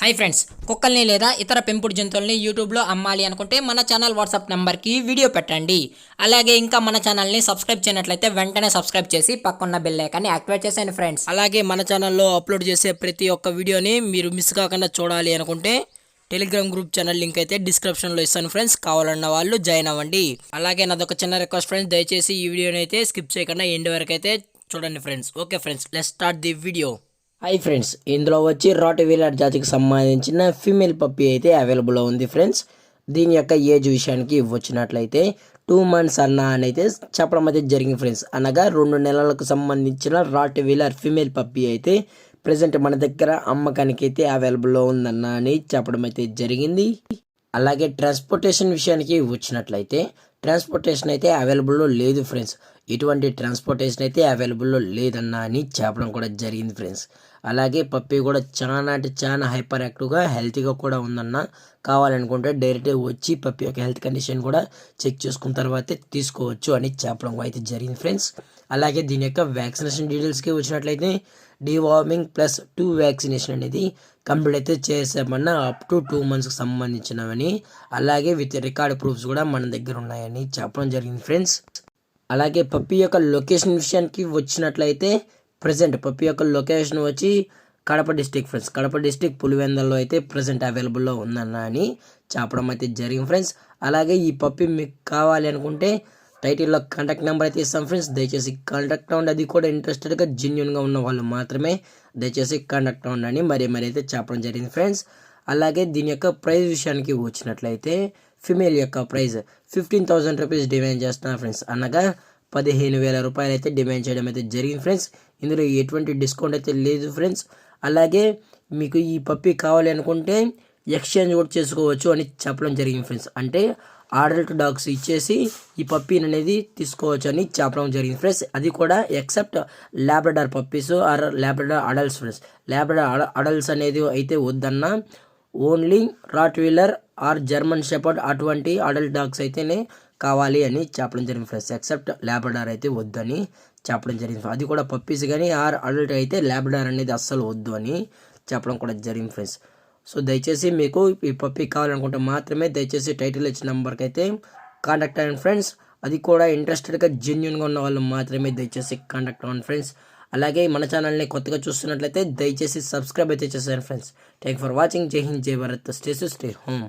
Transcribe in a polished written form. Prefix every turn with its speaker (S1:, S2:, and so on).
S1: Hi friends, కుక్కల్ని లేదా ఇతర పెంపుడు జంతువుల్ని యూట్యూబ్లో అమ్మాలి అనుకుంటే మన ఛానల్ వాట్సాప్ నెంబర్కి వీడియో పెట్టండి. అలాగే ఇంకా మన ఛానల్ని సబ్స్క్రైబ్ చేయనట్లయితే వెంటనే సబ్స్క్రైబ్ చేసి పక్కన్న బెల్ ఐకాన్ని యాక్టివేట్ చేసేయండి ఫ్రెండ్స్. అలాగే మన ఛానల్లో అప్లోడ్ చేసే ప్రతి ఒక్క వీడియోని మీరు మిస్ కాకుండా చూడాలి అనుకుంటే టెలిగ్రామ్ గ్రూప్ ఛానల్ లింక్ అయితే డిస్క్రిప్షన్లో ఇస్తాను ఫ్రెండ్స్, కావాలన్న వాళ్ళు జాయిన్ అవ్వండి. అలాగే నాదొక చిన్న రిక్వెస్ట్ ఫ్రెండ్స్, దయచేసి ఈ వీడియోని అయితే స్కిప్ చేయకుండా ఎండ్ వరకు అయితే చూడండి friends. Okay friends, let's start the video. Hi friends, ఇందులో వచ్చి రాట్ వీలర్ జాతికి సంబంధించిన ఫీమేల్ పప్పీ అయితే అవైలబుల్లో ఉంది ఫ్రెండ్స్. దీని యొక్క ఏజ్ విషయానికి వచ్చినట్లయితే 2 months అని అయితే చెప్పడం అయితే జరిగింది ఫ్రెండ్స్. అనగా 2 నెలలకు సంబంధించిన రాట్ వీలర్ ఫీమేల్ పప్పీ అయితే ప్రజెంట్ మన దగ్గర అమ్మకానికి అయితే అవైలబుల్లో ఉందన్న అని చెప్పడం అయితే జరిగింది. అలాగే ట్రాన్స్పోర్టేషన్ విషయానికి వచ్చినట్లయితే ట్రాన్స్పోర్టేషన్ అయితే అవైలబుల్లో లేదు ఫ్రెండ్స్. ఎటువంటి ట్రాన్స్పోర్టేషన్ అయితే అవైలబుల్లో లేదన్నా అని చెప్పడం కూడా జరిగింది ఫ్రెండ్స్. అలాగే పప్పీ కూడా చాలా అంటే చాలా హైపర్ యాక్టివ్గా హెల్తీగా కూడా ఉందన్న. కావాలనుకుంటే డైరెక్ట్గా వచ్చి పప్పీ యొక్క హెల్త్ కండిషన్ కూడా చెక్ చేసుకున్న తర్వాతే తీసుకోవచ్చు అని చెప్పడం అయితే జరిగింది ఫ్రెండ్స్. అలాగే దీని యొక్క వ్యాక్సినేషన్ డీటెయిల్స్కి వచ్చినట్లయితే డివార్మింగ్ +2 వ్యాక్సినేషన్ అనేది కంప్లీట్ అయితే చేసామన్నా అప్ టు 2 monthsకి సంబంధించినవని, అలాగే విత్ రికార్డ్ ప్రూఫ్స్ కూడా మన దగ్గర ఉన్నాయని చెప్పడం జరిగింది ఫ్రెండ్స్. అలాగే పప్పీ యొక్క లొకేషన్ విషయానికి వచ్చినట్లయితే ప్రజెంట్ పప్పీ యొక్క లొకేషన్ వచ్చి Kadapa district friends. Kadapa district పులివెందల్లో అయితే ప్రజెంట్ అవైలబుల్లో ఉందన్న అని చెప్పడం అయితే జరిగింది ఫ్రెండ్స్. అలాగే ఈ పప్పీ మీకు కావాలి అనుకుంటే టైటిల్లో కాంటాక్ట్ నెంబర్ అయితే ఇస్తాం ఫ్రెండ్స్. దయచేసి కాంటాక్ట్ అవ్వండి. అది కూడా ఇంట్రెస్టెడ్గా జెన్యున్గా ఉన్న వాళ్ళు మాత్రమే దయచేసి కాంటాక్ట్ అవ్వండి మరి అయితే చెప్పడం జరిగింది ఫ్రెండ్స్. అలాగే దీని యొక్క ప్రైస్ విషయానికి వచ్చినట్లయితే ఫిమేల్ యొక్క ప్రైస్ 15,000 రూపీస్ డిమాండ్ చేస్తున్నారు ఫ్రెండ్స్. అనగా 15,000 రూపాయలు అయితే డిమాండ్ చేయడం అయితే జరిగింది ఫ్రెండ్స్. ఇందులో ఎటువంటి డిస్కౌంట్ అయితే లేదు ఫ్రెండ్స్. అలాగే మీకు ఈ పప్పీ కావాలి అనుకుంటే ఎక్స్చేంజ్ కూడా చేసుకోవచ్చు అని చెప్పడం జరిగింది ఫ్రెండ్స్. అంటే అడల్ట్ డాగ్స్ ఇచ్చేసి ఈ పప్పీని అనేది తీసుకోవచ్చు అని చెప్పడం జరిగింది ఫ్రెండ్స్. అది కూడా except Labrador puppies or Labrador adults friends. Labrador adults అనేది అయితే వద్దన్నా, only Rottweiler or German shepherd అటువంటి అడల్ట్ డాగ్స్ అయితేనే కావాలి అని చెప్పడం జరిగింది ఫ్రెండ్స్. ఎక్సెప్ట్ ల్యాబ్రడార్ అయితే వద్దని చెప్పడం జరిగింది. అది కూడా పప్పీస్ కానీ ఆర్ అడల్ట్ అయితే ల్యాబ్రడార్ అనేది అస్సలు వద్దు అని చెప్పడం కూడా జరిగింది ఫ్రెండ్స్. సో దయచేసి మీకు ఈ పప్పీ కావాలనుకుంటే మాత్రమే దయచేసి టైటిల్ ఇచ్చిన నెంబర్కి అయితే కాంటాక్ట్ అవ్వండి ఫ్రెండ్స్. అది కూడా ఇంట్రెస్టెడ్గా జెన్యున్గా ఉన్న వాళ్ళు మాత్రమే దయచేసి కాంటాక్ట్ అవ్వండి ఫ్రెండ్స్. అలాగే మన ఛానల్ని కొత్తగా చూస్తున్నట్లయితే దయచేసి సబ్స్క్రైబ్ అయితే చేశారు ఫ్రెండ్స్. Thank for watching. జై హింద్, జై భారత్, స్టే హోమ్.